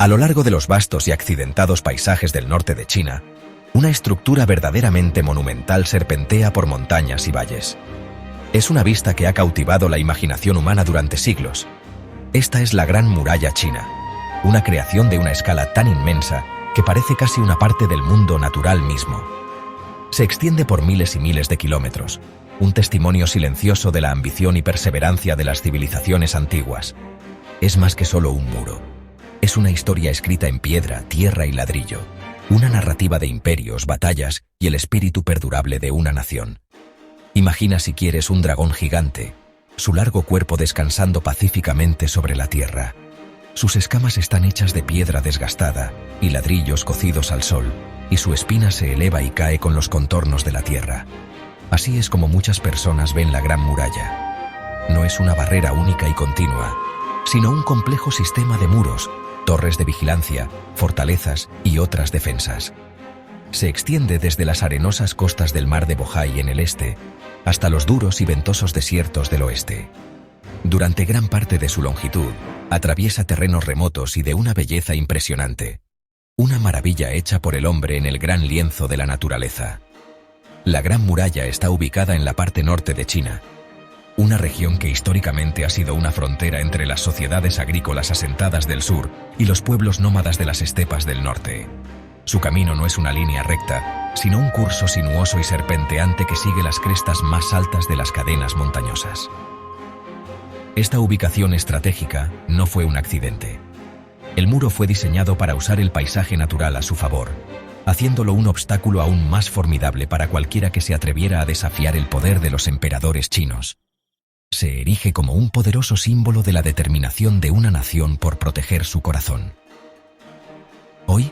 A lo largo de los vastos y accidentados paisajes del norte de China, una estructura verdaderamente monumental serpentea por montañas y valles. Es una vista que ha cautivado la imaginación humana durante siglos. Esta es la Gran Muralla China, una creación de una escala tan inmensa que parece casi una parte del mundo natural mismo. Se extiende por miles y miles de kilómetros, un testimonio silencioso de la ambición y perseverancia de las civilizaciones antiguas. Es más que solo un muro. Es una historia escrita en piedra, tierra y ladrillo, una narrativa de imperios, batallas y el espíritu perdurable de una nación. Imagina, si quieres, un dragón gigante, su largo cuerpo descansando pacíficamente sobre la tierra. Sus escamas están hechas de piedra desgastada y ladrillos cocidos al sol, y su espina se eleva y cae con los contornos de la tierra. Así es como muchas personas ven la Gran Muralla. No es una barrera única y continua, sino un complejo sistema de muros, torres de vigilancia, fortalezas y otras defensas. Se extiende desde las arenosas costas del mar de Bohai en el este hasta los duros y ventosos desiertos del oeste. Durante gran parte de su longitud, atraviesa terrenos remotos y de una belleza impresionante. Una maravilla hecha por el hombre en el gran lienzo de la naturaleza. La Gran Muralla está ubicada en la parte norte de China, una región que históricamente ha sido una frontera entre las sociedades agrícolas asentadas del sur y los pueblos nómadas de las estepas del norte. Su camino no es una línea recta, sino un curso sinuoso y serpenteante que sigue las crestas más altas de las cadenas montañosas. Esta ubicación estratégica no fue un accidente. El muro fue diseñado para usar el paisaje natural a su favor, haciéndolo un obstáculo aún más formidable para cualquiera que se atreviera a desafiar el poder de los emperadores chinos. Se erige como un poderoso símbolo de la determinación de una nación por proteger su corazón. Hoy,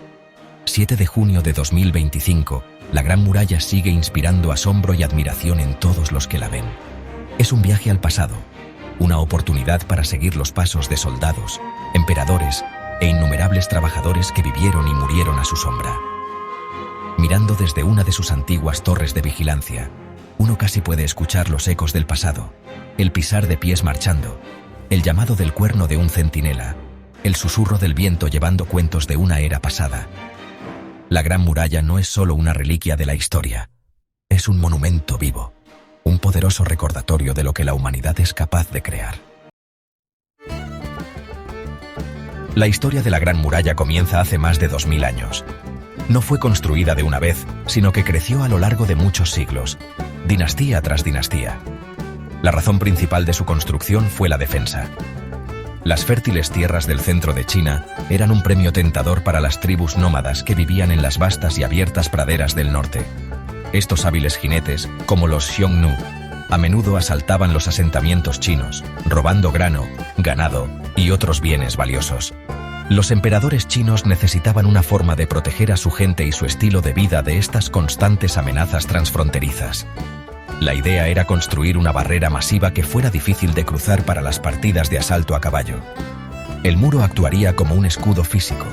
7 de junio de 2025, la Gran Muralla sigue inspirando asombro y admiración en todos los que la ven. Es un viaje al pasado, una oportunidad para seguir los pasos de soldados, emperadores e innumerables trabajadores que vivieron y murieron a su sombra. Mirando desde una de sus antiguas torres de vigilancia, uno casi puede escuchar los ecos del pasado, el pisar de pies marchando, el llamado del cuerno de un centinela, el susurro del viento llevando cuentos de una era pasada. La Gran Muralla no es solo una reliquia de la historia, es un monumento vivo, un poderoso recordatorio de lo que la humanidad es capaz de crear. La historia de la Gran Muralla comienza hace más de 2000 años. No fue construida de una vez, sino que creció a lo largo de muchos siglos, dinastía tras dinastía. La razón principal de su construcción fue la defensa. Las fértiles tierras del centro de China eran un premio tentador para las tribus nómadas que vivían en las vastas y abiertas praderas del norte. Estos hábiles jinetes, como los Xiongnu, a menudo asaltaban los asentamientos chinos, robando grano, ganado y otros bienes valiosos. Los emperadores chinos necesitaban una forma de proteger a su gente y su estilo de vida de estas constantes amenazas transfronterizas. La idea era construir una barrera masiva que fuera difícil de cruzar para las partidas de asalto a caballo. El muro actuaría como un escudo físico,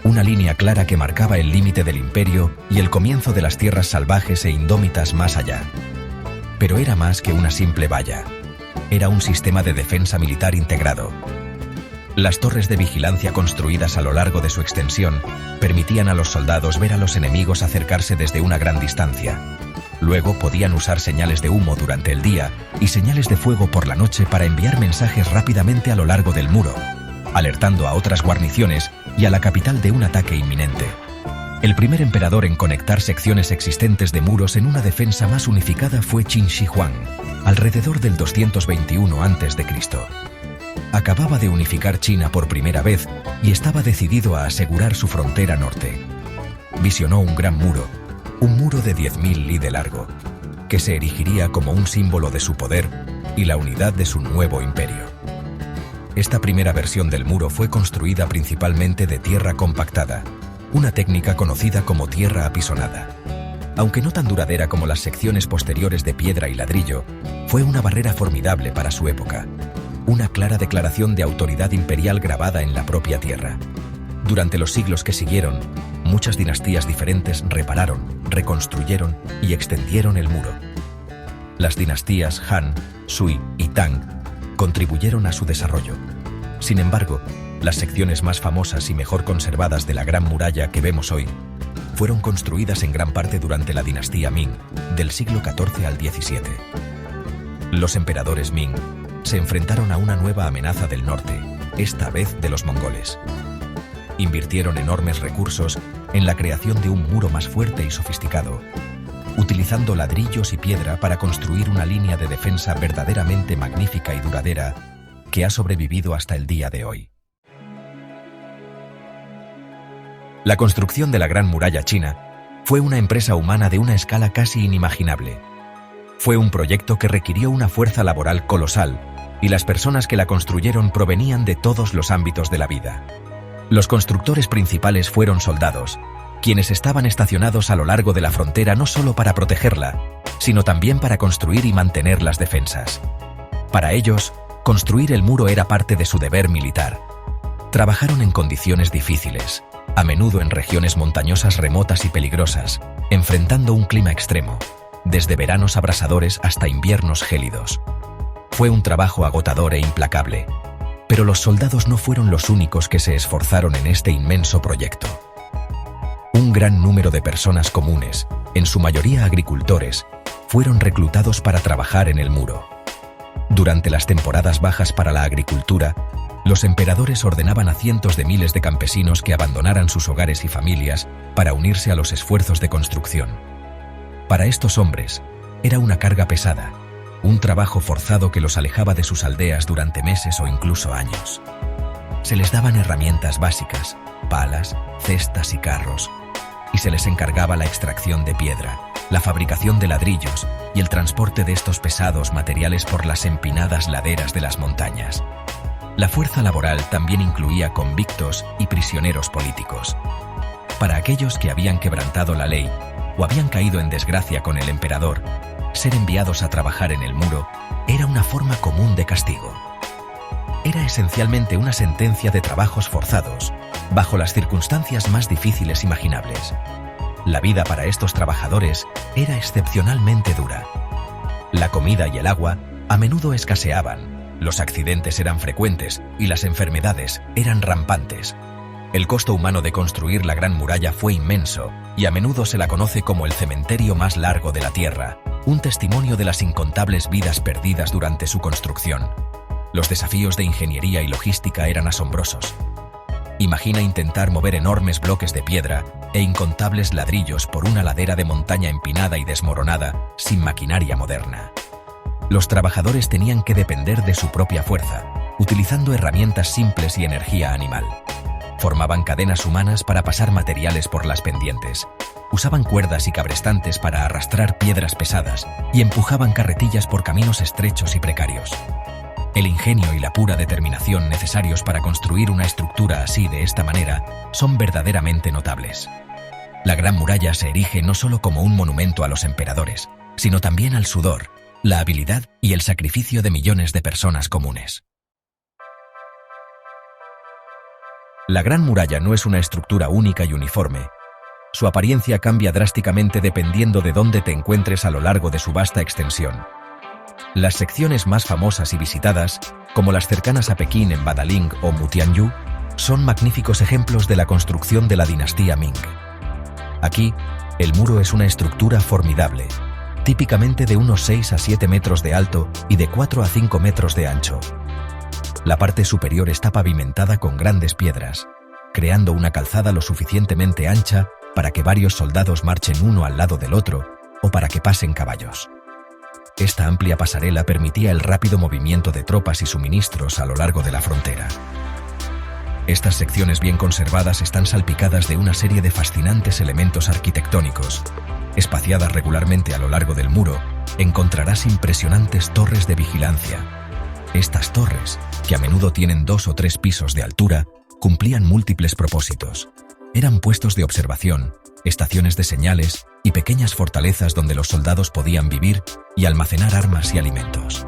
una línea clara que marcaba el límite del imperio y el comienzo de las tierras salvajes e indómitas más allá. Pero era más que una simple valla. Era un sistema de defensa militar integrado. Las torres de vigilancia construidas a lo largo de su extensión permitían a los soldados ver a los enemigos acercarse desde una gran distancia. Luego podían usar señales de humo durante el día y señales de fuego por la noche para enviar mensajes rápidamente a lo largo del muro, alertando a otras guarniciones y a la capital de un ataque inminente. El primer emperador en conectar secciones existentes de muros en una defensa más unificada fue Qin Shi Huang, alrededor del 221 a.C. Acababa de unificar China por primera vez y estaba decidido a asegurar su frontera norte. Visionó un gran muro, un muro de 10.000 li de largo, que se erigiría como un símbolo de su poder y la unidad de su nuevo imperio. Esta primera versión del muro fue construida principalmente de tierra compactada, una técnica conocida como tierra apisonada. Aunque no tan duradera como las secciones posteriores de piedra y ladrillo, fue una barrera formidable para su época, una clara declaración de autoridad imperial grabada en la propia tierra. Durante los siglos que siguieron, muchas dinastías diferentes repararon, reconstruyeron y extendieron el muro. Las dinastías Han, Sui y Tang contribuyeron a su desarrollo. Sin embargo, las secciones más famosas y mejor conservadas de la Gran Muralla que vemos hoy fueron construidas en gran parte durante la dinastía Ming, del siglo XIV al XVII. Los emperadores Ming se enfrentaron a una nueva amenaza del norte, esta vez de los mongoles. Invirtieron enormes recursos en la creación de un muro más fuerte y sofisticado, utilizando ladrillos y piedra para construir una línea de defensa verdaderamente magnífica y duradera que ha sobrevivido hasta el día de hoy. La construcción de la Gran Muralla China fue una empresa humana de una escala casi inimaginable. Fue un proyecto que requirió una fuerza laboral colosal y las personas que la construyeron provenían de todos los ámbitos de la vida. Los constructores principales fueron soldados, quienes estaban estacionados a lo largo de la frontera no solo para protegerla, sino también para construir y mantener las defensas. Para ellos, construir el muro era parte de su deber militar. Trabajaron en condiciones difíciles, a menudo en regiones montañosas remotas y peligrosas, enfrentando un clima extremo, desde veranos abrasadores hasta inviernos gélidos. Fue un trabajo agotador e implacable, pero los soldados no fueron los únicos que se esforzaron en este inmenso proyecto. Un gran número de personas comunes, en su mayoría agricultores, fueron reclutados para trabajar en el muro. Durante las temporadas bajas para la agricultura, los emperadores ordenaban a cientos de miles de campesinos que abandonaran sus hogares y familias para unirse a los esfuerzos de construcción. Para estos hombres, era una carga pesada, un trabajo forzado que los alejaba de sus aldeas durante meses o incluso años. Se les daban herramientas básicas, palas, cestas y carros, y se les encargaba la extracción de piedra, la fabricación de ladrillos y el transporte de estos pesados materiales por las empinadas laderas de las montañas. La fuerza laboral también incluía convictos y prisioneros políticos. Para aquellos que habían quebrantado la ley o habían caído en desgracia con el emperador, ser enviados a trabajar en el muro era una forma común de castigo. Era esencialmente una sentencia de trabajos forzados, bajo las circunstancias más difíciles imaginables. La vida para estos trabajadores era excepcionalmente dura. La comida y el agua a menudo escaseaban, los accidentes eran frecuentes y las enfermedades eran rampantes. El costo humano de construir la Gran Muralla fue inmenso y a menudo se la conoce como el cementerio más largo de la Tierra, un testimonio de las incontables vidas perdidas durante su construcción. Los desafíos de ingeniería y logística eran asombrosos. Imagina intentar mover enormes bloques de piedra e incontables ladrillos por una ladera de montaña empinada y desmoronada sin maquinaria moderna. Los trabajadores tenían que depender de su propia fuerza, utilizando herramientas simples y energía animal. Formaban cadenas humanas para pasar materiales por las pendientes. Usaban cuerdas y cabrestantes para arrastrar piedras pesadas y empujaban carretillas por caminos estrechos y precarios. El ingenio y la pura determinación necesarios para construir una estructura así de esta manera son verdaderamente notables. La Gran Muralla se erige no solo como un monumento a los emperadores, sino también al sudor, la habilidad y el sacrificio de millones de personas comunes. La Gran Muralla no es una estructura única y uniforme. Su apariencia cambia drásticamente dependiendo de dónde te encuentres a lo largo de su vasta extensión. Las secciones más famosas y visitadas, como las cercanas a Pekín en Badaling o Mutianyu, son magníficos ejemplos de la construcción de la dinastía Ming. Aquí, el muro es una estructura formidable, típicamente de unos 6 a 7 metros de alto y de 4 a 5 metros de ancho. La parte superior está pavimentada con grandes piedras, creando una calzada lo suficientemente ancha para que varios soldados marchen uno al lado del otro o para que pasen caballos. Esta amplia pasarela permitía el rápido movimiento de tropas y suministros a lo largo de la frontera. Estas secciones bien conservadas están salpicadas de una serie de fascinantes elementos arquitectónicos. Espaciadas regularmente a lo largo del muro, encontrarás impresionantes torres de vigilancia. Estas torres, que a menudo tienen 2 o 3 pisos de altura, cumplían múltiples propósitos. Eran puestos de observación, estaciones de señales y pequeñas fortalezas donde los soldados podían vivir y almacenar armas y alimentos.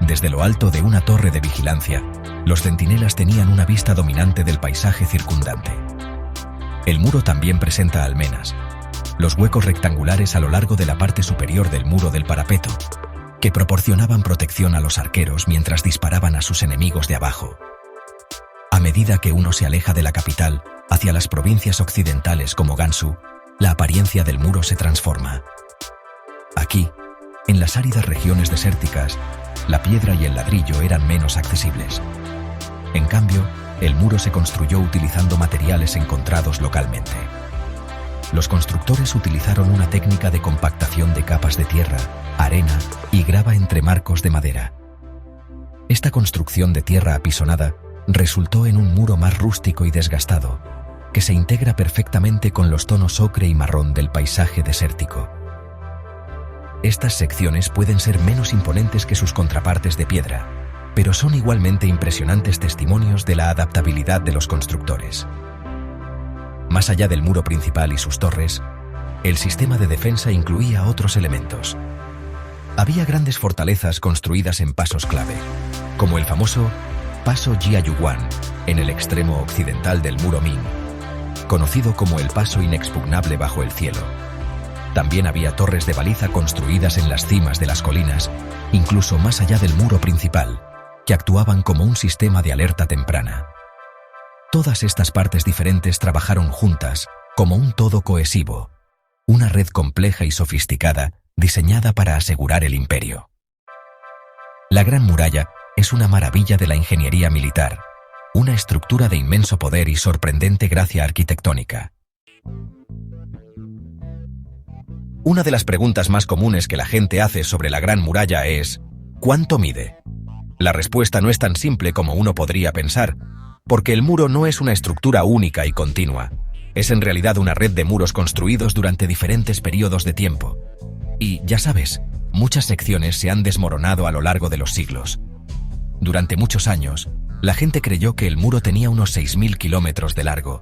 Desde lo alto de una torre de vigilancia, los centinelas tenían una vista dominante del paisaje circundante. El muro también presenta almenas, los huecos rectangulares a lo largo de la parte superior del muro del parapeto, que proporcionaban protección a los arqueros mientras disparaban a sus enemigos de abajo. medida que uno se aleja de la capital, hacia las provincias occidentales como Gansu, la apariencia del muro se transforma. Aquí, en las áridas regiones desérticas, la piedra y el ladrillo eran menos accesibles. En cambio, el muro se construyó utilizando materiales encontrados localmente. Los constructores utilizaron una técnica de compactación de capas de tierra, arena y grava entre marcos de madera. Esta construcción de tierra apisonada resultó en un muro más rústico y desgastado, que se integra perfectamente con los tonos ocre y marrón del paisaje desértico. Estas secciones pueden ser menos imponentes que sus contrapartes de piedra, pero son igualmente impresionantes testimonios de la adaptabilidad de los constructores. Más allá del muro principal y sus torres, el sistema de defensa incluía otros elementos. Había grandes fortalezas construidas en pasos clave, como el famoso Paso Jiayuguan, en el extremo occidental del muro Ming, conocido como el Paso Inexpugnable bajo el cielo. También había torres de baliza construidas en las cimas de las colinas, incluso más allá del muro principal, que actuaban como un sistema de alerta temprana. Todas estas partes diferentes trabajaron juntas, como un todo cohesivo, una red compleja y sofisticada diseñada para asegurar el imperio. La Gran Muralla es una maravilla de la ingeniería militar, una estructura de inmenso poder y sorprendente gracia arquitectónica. Una de las preguntas más comunes que la gente hace sobre la Gran Muralla es ¿cuánto mide? La respuesta no es tan simple como uno podría pensar, porque el muro no es una estructura única y continua. Es en realidad una red de muros construidos durante diferentes periodos de tiempo. Y, ya sabes, muchas secciones se han desmoronado a lo largo de los siglos. Durante muchos años, la gente creyó que el muro tenía unos 6.000 kilómetros de largo.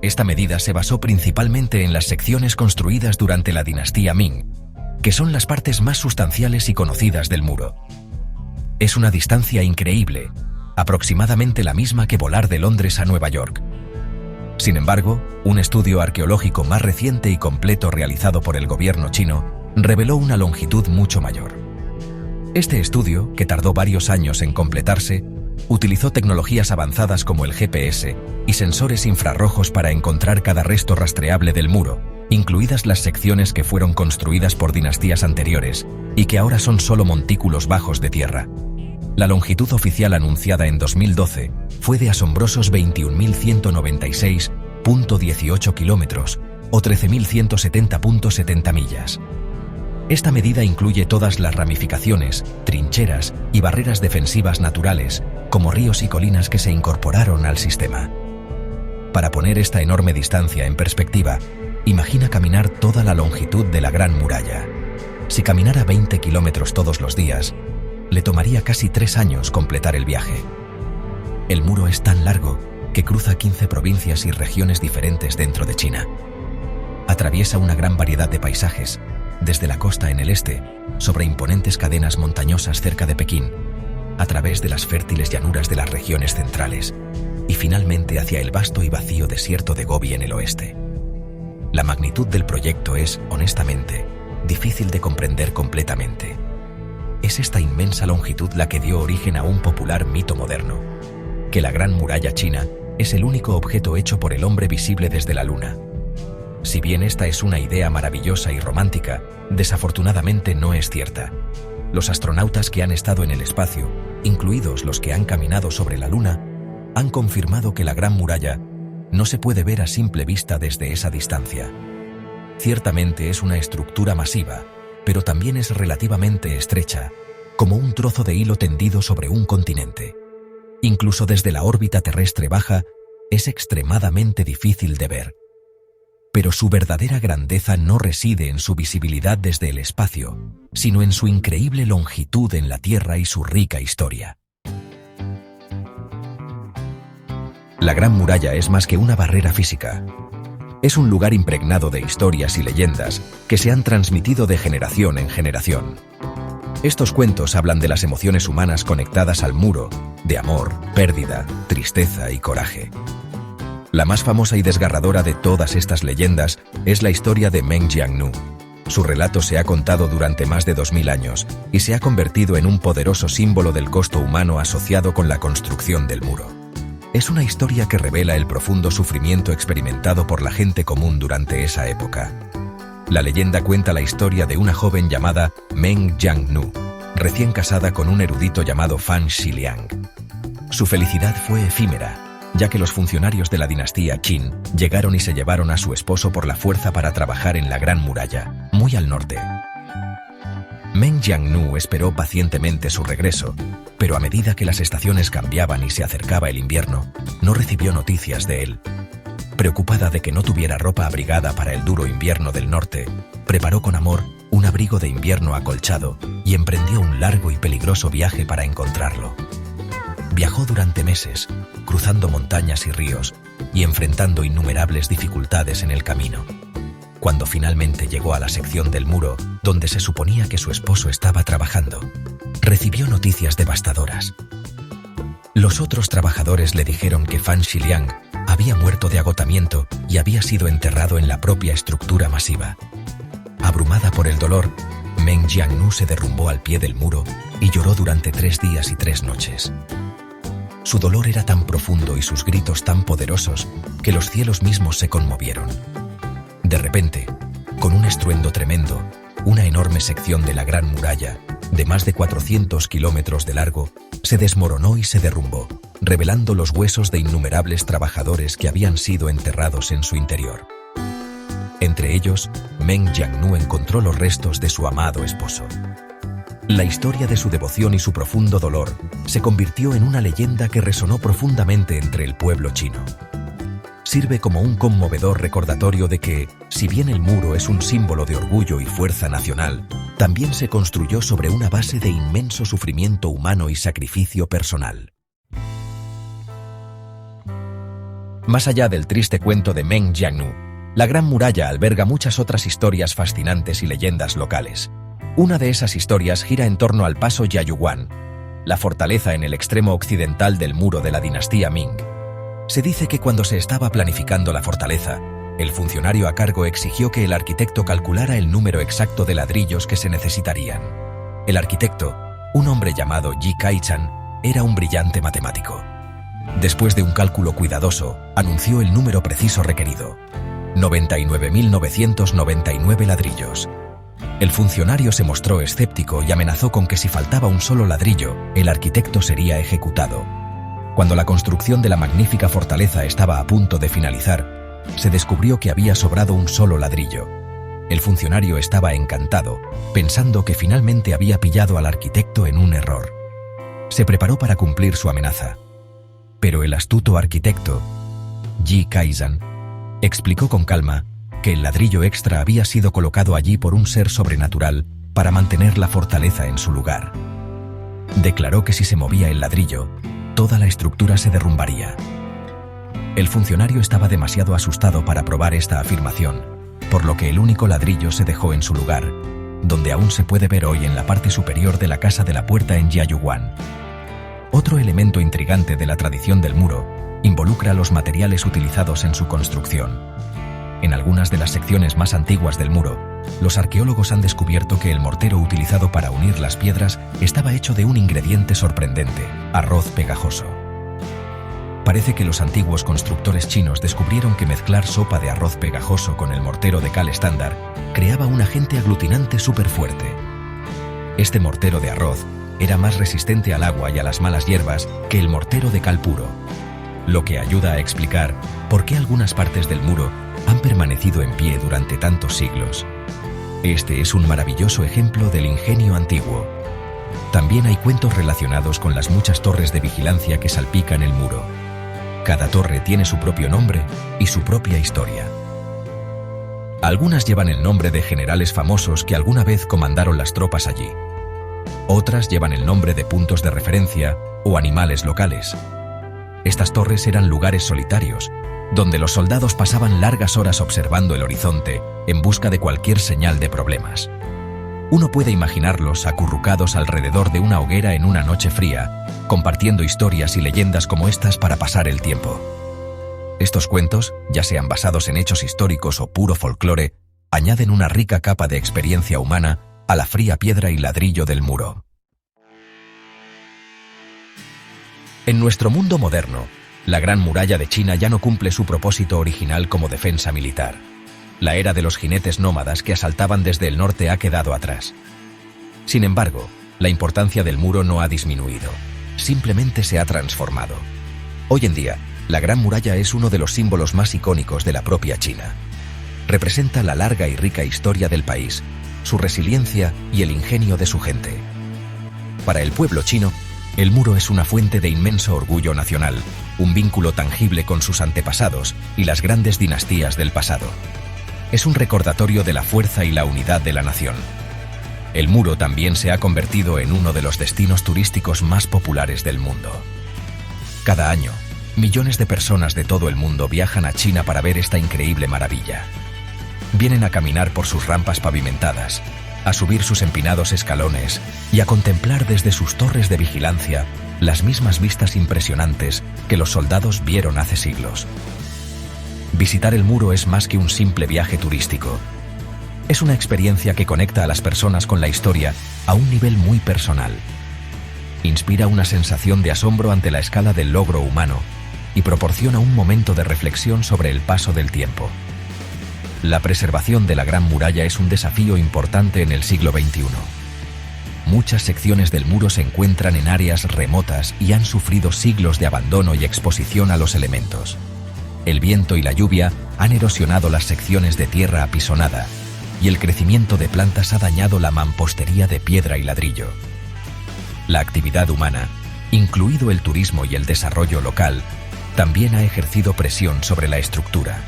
Esta medida se basó principalmente en las secciones construidas durante la dinastía Ming, que son las partes más sustanciales y conocidas del muro. Es una distancia increíble, aproximadamente la misma que volar de Londres a Nueva York. Sin embargo, un estudio arqueológico más reciente y completo realizado por el gobierno chino reveló una longitud mucho mayor. Este estudio, que tardó varios años en completarse, utilizó tecnologías avanzadas como el GPS y sensores infrarrojos para encontrar cada resto rastreable del muro, incluidas las secciones que fueron construidas por dinastías anteriores y que ahora son solo montículos bajos de tierra. La longitud oficial anunciada en 2012 fue de asombrosos 21.196.18 kilómetros o 13.170.70 millas. Esta medida incluye todas las ramificaciones, trincheras y barreras defensivas naturales, como ríos y colinas que se incorporaron al sistema. Para poner esta enorme distancia en perspectiva, imagina caminar toda la longitud de la Gran Muralla. Si caminara 20 kilómetros todos los días, le tomaría casi 3 años completar el viaje. El muro es tan largo que cruza 15 provincias y regiones diferentes dentro de China. Atraviesa una gran variedad de paisajes, desde la costa en el este, sobre imponentes cadenas montañosas cerca de Pekín, a través de las fértiles llanuras de las regiones centrales, y finalmente hacia el vasto y vacío desierto de Gobi en el oeste. La magnitud del proyecto es, honestamente, difícil de comprender completamente. Es esta inmensa longitud la que dio origen a un popular mito moderno, que la Gran Muralla China es el único objeto hecho por el hombre visible desde la Luna. Si bien esta es una idea maravillosa y romántica, desafortunadamente no es cierta. Los astronautas que han estado en el espacio, incluidos los que han caminado sobre la Luna, han confirmado que la Gran Muralla no se puede ver a simple vista desde esa distancia. Ciertamente es una estructura masiva, pero también es relativamente estrecha, como un trozo de hilo tendido sobre un continente. Incluso desde la órbita terrestre baja, es extremadamente difícil de ver. Pero su verdadera grandeza no reside en su visibilidad desde el espacio, sino en su increíble longitud en la Tierra y su rica historia. La Gran Muralla es más que una barrera física. Es un lugar impregnado de historias y leyendas que se han transmitido de generación en generación. Estos cuentos hablan de las emociones humanas conectadas al muro, de amor, pérdida, tristeza y coraje. La más famosa y desgarradora de todas estas leyendas es la historia de Meng Jiannu. Su relato se ha contado durante más de 2000 años y se ha convertido en un poderoso símbolo del costo humano asociado con la construcción del muro. Es una historia que revela el profundo sufrimiento experimentado por la gente común durante esa época. La leyenda cuenta la historia de una joven llamada Meng Jiangnu, recién casada con un erudito llamado Fan Xiliang. Su felicidad fue efímera, ya que los funcionarios de la dinastía Qin llegaron y se llevaron a su esposo por la fuerza para trabajar en la Gran Muralla, muy al norte. Meng Jiangnu esperó pacientemente su regreso, pero a medida que las estaciones cambiaban y se acercaba el invierno, no recibió noticias de él. Preocupada de que no tuviera ropa abrigada para el duro invierno del norte, preparó con amor un abrigo de invierno acolchado y emprendió un largo y peligroso viaje para encontrarlo. Viajó durante meses, cruzando montañas y ríos y enfrentando innumerables dificultades en el camino. Cuando finalmente llegó a la sección del muro, donde se suponía que su esposo estaba trabajando, recibió noticias devastadoras. Los otros trabajadores le dijeron que Fan Xiliang había muerto de agotamiento y había sido enterrado en la propia estructura masiva. Abrumada por el dolor, Meng Jiangnu se derrumbó al pie del muro y lloró durante 3 días y 3 noches. Su dolor era tan profundo y sus gritos tan poderosos que los cielos mismos se conmovieron. De repente, con un estruendo tremendo, una enorme sección de la Gran Muralla, de más de 400 kilómetros de largo, se desmoronó y se derrumbó, revelando los huesos de innumerables trabajadores que habían sido enterrados en su interior. Entre ellos, Meng Jiangnu encontró los restos de su amado esposo. La historia de su devoción y su profundo dolor se convirtió en una leyenda que resonó profundamente entre el pueblo chino. Sirve como un conmovedor recordatorio de que, si bien el muro es un símbolo de orgullo y fuerza nacional, también se construyó sobre una base de inmenso sufrimiento humano y sacrificio personal. Más allá del triste cuento de Meng Jiangnu, la Gran Muralla alberga muchas otras historias fascinantes y leyendas locales. Una de esas historias gira en torno al paso Jiayuguan, la fortaleza en el extremo occidental del muro de la dinastía Ming. Se dice que cuando se estaba planificando la fortaleza, el funcionario a cargo exigió que el arquitecto calculara el número exacto de ladrillos que se necesitarían. El arquitecto, un hombre llamado Yi Kaichan, era un brillante matemático. Después de un cálculo cuidadoso, anunció el número preciso requerido: 99.999 ladrillos. El funcionario se mostró escéptico y amenazó con que si faltaba un solo ladrillo, el arquitecto sería ejecutado. Cuando la construcción de la magnífica fortaleza estaba a punto de finalizar, se descubrió que había sobrado un solo ladrillo. El funcionario estaba encantado, pensando que finalmente había pillado al arquitecto en un error. Se preparó para cumplir su amenaza. Pero el astuto arquitecto, Yi Kaizan, explicó con calma que el ladrillo extra había sido colocado allí por un ser sobrenatural para mantener la fortaleza en su lugar. Declaró que si se movía el ladrillo, toda la estructura se derrumbaría. El funcionario estaba demasiado asustado para probar esta afirmación, por lo que el único ladrillo se dejó en su lugar, donde aún se puede ver hoy en la parte superior de la casa de la puerta en Jiayuguan. Otro elemento intrigante de la tradición del muro involucra los materiales utilizados en su construcción. En algunas de las secciones más antiguas del muro, los arqueólogos han descubierto que el mortero utilizado para unir las piedras estaba hecho de un ingrediente sorprendente: arroz pegajoso. Parece que los antiguos constructores chinos descubrieron que mezclar sopa de arroz pegajoso con el mortero de cal estándar creaba un agente aglutinante súper fuerte. Este mortero de arroz era más resistente al agua y a las malas hierbas que el mortero de cal puro, lo que ayuda a explicar por qué algunas partes del muro han permanecido en pie durante tantos siglos. Este es un maravilloso ejemplo del ingenio antiguo. También hay cuentos relacionados con las muchas torres de vigilancia que salpican el muro. Cada torre tiene su propio nombre y su propia historia. Algunas llevan el nombre de generales famosos que alguna vez comandaron las tropas allí. Otras llevan el nombre de puntos de referencia o animales locales. Estas torres eran lugares solitarios, donde los soldados pasaban largas horas observando el horizonte en busca de cualquier señal de problemas. Uno puede imaginarlos acurrucados alrededor de una hoguera en una noche fría, compartiendo historias y leyendas como estas para pasar el tiempo. Estos cuentos, ya sean basados en hechos históricos o puro folclore, añaden una rica capa de experiencia humana a la fría piedra y ladrillo del muro. En nuestro mundo moderno, La Gran Muralla de China ya no cumple su propósito original como defensa militar. La era de los jinetes nómadas que asaltaban desde el norte ha quedado atrás. Sin embargo, la importancia del muro no ha disminuido, simplemente se ha transformado. Hoy en día, la Gran Muralla es uno de los símbolos más icónicos de la propia China. Representa la larga y rica historia del país, su resiliencia y el ingenio de su gente. Para el pueblo chino, el muro es una fuente de inmenso orgullo nacional, un vínculo tangible con sus antepasados y las grandes dinastías del pasado. Es un recordatorio de la fuerza y la unidad de la nación. El muro también se ha convertido en uno de los destinos turísticos más populares del mundo. Cada año, millones de personas de todo el mundo viajan a China para ver esta increíble maravilla. Vienen a caminar por sus rampas pavimentadas, a subir sus empinados escalones y a contemplar desde sus torres de vigilancia las mismas vistas impresionantes que los soldados vieron hace siglos. Visitar el muro es más que un simple viaje turístico. Es una experiencia que conecta a las personas con la historia a un nivel muy personal. Inspira una sensación de asombro ante la escala del logro humano y proporciona un momento de reflexión sobre el paso del tiempo. La preservación de la Gran Muralla es un desafío importante en el siglo XXI. Muchas secciones del muro se encuentran en áreas remotas y han sufrido siglos de abandono y exposición a los elementos. El viento y la lluvia han erosionado las secciones de tierra apisonada y el crecimiento de plantas ha dañado la mampostería de piedra y ladrillo. La actividad humana, incluido el turismo y el desarrollo local, también ha ejercido presión sobre la estructura.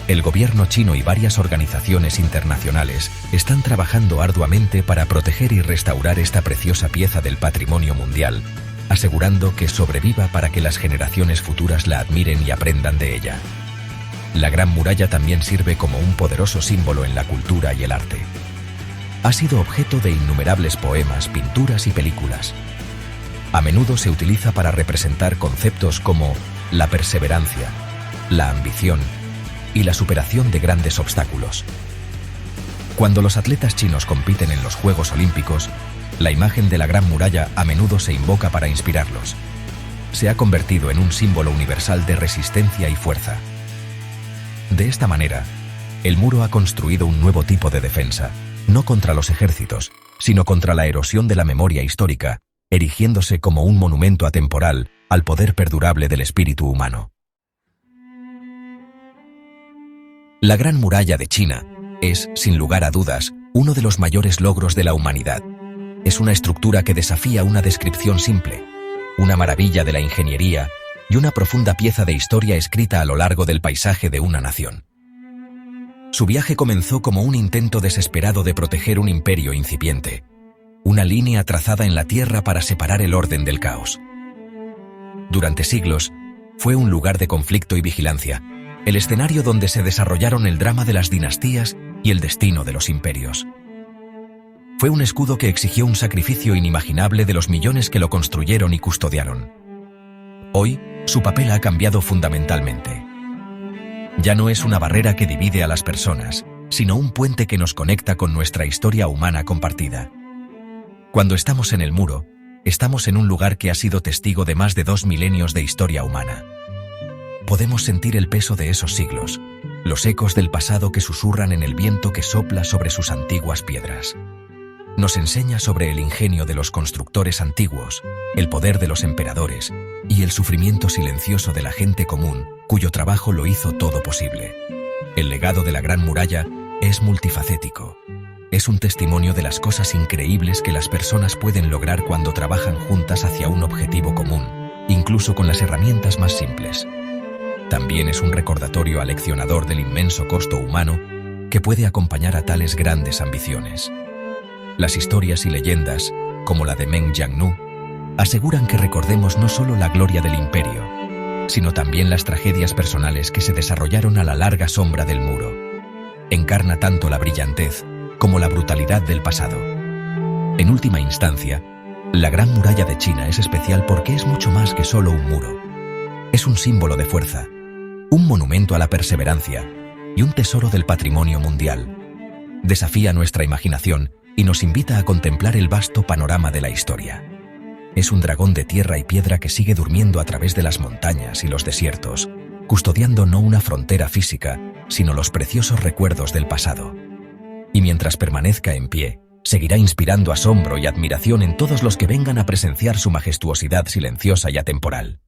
El gobierno chino y varias organizaciones internacionales están trabajando arduamente para proteger y restaurar esta preciosa pieza del patrimonio mundial, asegurando que sobreviva para que las generaciones futuras la admiren y aprendan de ella. La Gran Muralla también sirve como un poderoso símbolo en la cultura y el arte. Ha sido objeto de innumerables poemas, pinturas y películas. A menudo se utiliza para representar conceptos como la perseverancia, la ambición y la superación de grandes obstáculos. Cuando los atletas chinos compiten en los Juegos Olímpicos, la imagen de la Gran Muralla a menudo se invoca para inspirarlos. Se ha convertido en un símbolo universal de resistencia y fuerza. De esta manera, el muro ha construido un nuevo tipo de defensa, no contra los ejércitos, sino contra la erosión de la memoria histórica, erigiéndose como un monumento atemporal al poder perdurable del espíritu humano. La Gran Muralla de China es, sin lugar a dudas, uno de los mayores logros de la humanidad. Es una estructura que desafía una descripción simple, una maravilla de la ingeniería y una profunda pieza de historia escrita a lo largo del paisaje de una nación. Su viaje comenzó como un intento desesperado de proteger un imperio incipiente, una línea trazada en la tierra para separar el orden del caos. Durante siglos, fue un lugar de conflicto y vigilancia, el escenario donde se desarrollaron el drama de las dinastías y el destino de los imperios. Fue un escudo que exigió un sacrificio inimaginable de los millones que lo construyeron y custodiaron. Hoy, su papel ha cambiado fundamentalmente. Ya no es una barrera que divide a las personas, sino un puente que nos conecta con nuestra historia humana compartida. Cuando estamos en el muro, estamos en un lugar que ha sido testigo de más de 2 milenios de historia humana. Podemos sentir el peso de esos siglos, los ecos del pasado que susurran en el viento que sopla sobre sus antiguas piedras. Nos enseña sobre el ingenio de los constructores antiguos, el poder de los emperadores y el sufrimiento silencioso de la gente común, cuyo trabajo lo hizo todo posible. El legado de la Gran Muralla es multifacético. Es un testimonio de las cosas increíbles que las personas pueden lograr cuando trabajan juntas hacia un objetivo común, incluso con las herramientas más simples. También es un recordatorio aleccionador del inmenso costo humano que puede acompañar a tales grandes ambiciones. Las historias y leyendas, como la de Meng Jiannu, aseguran que recordemos no solo la gloria del imperio, sino también las tragedias personales que se desarrollaron a la larga sombra del muro. Encarna tanto la brillantez como la brutalidad del pasado. En última instancia, la Gran Muralla de China es especial porque es mucho más que solo un muro. Es un símbolo de fuerza, un monumento a la perseverancia y un tesoro del patrimonio mundial. Desafía nuestra imaginación y nos invita a contemplar el vasto panorama de la historia. Es un dragón de tierra y piedra que sigue durmiendo a través de las montañas y los desiertos, custodiando no una frontera física, sino los preciosos recuerdos del pasado. Y mientras permanezca en pie, seguirá inspirando asombro y admiración en todos los que vengan a presenciar su majestuosidad silenciosa y atemporal.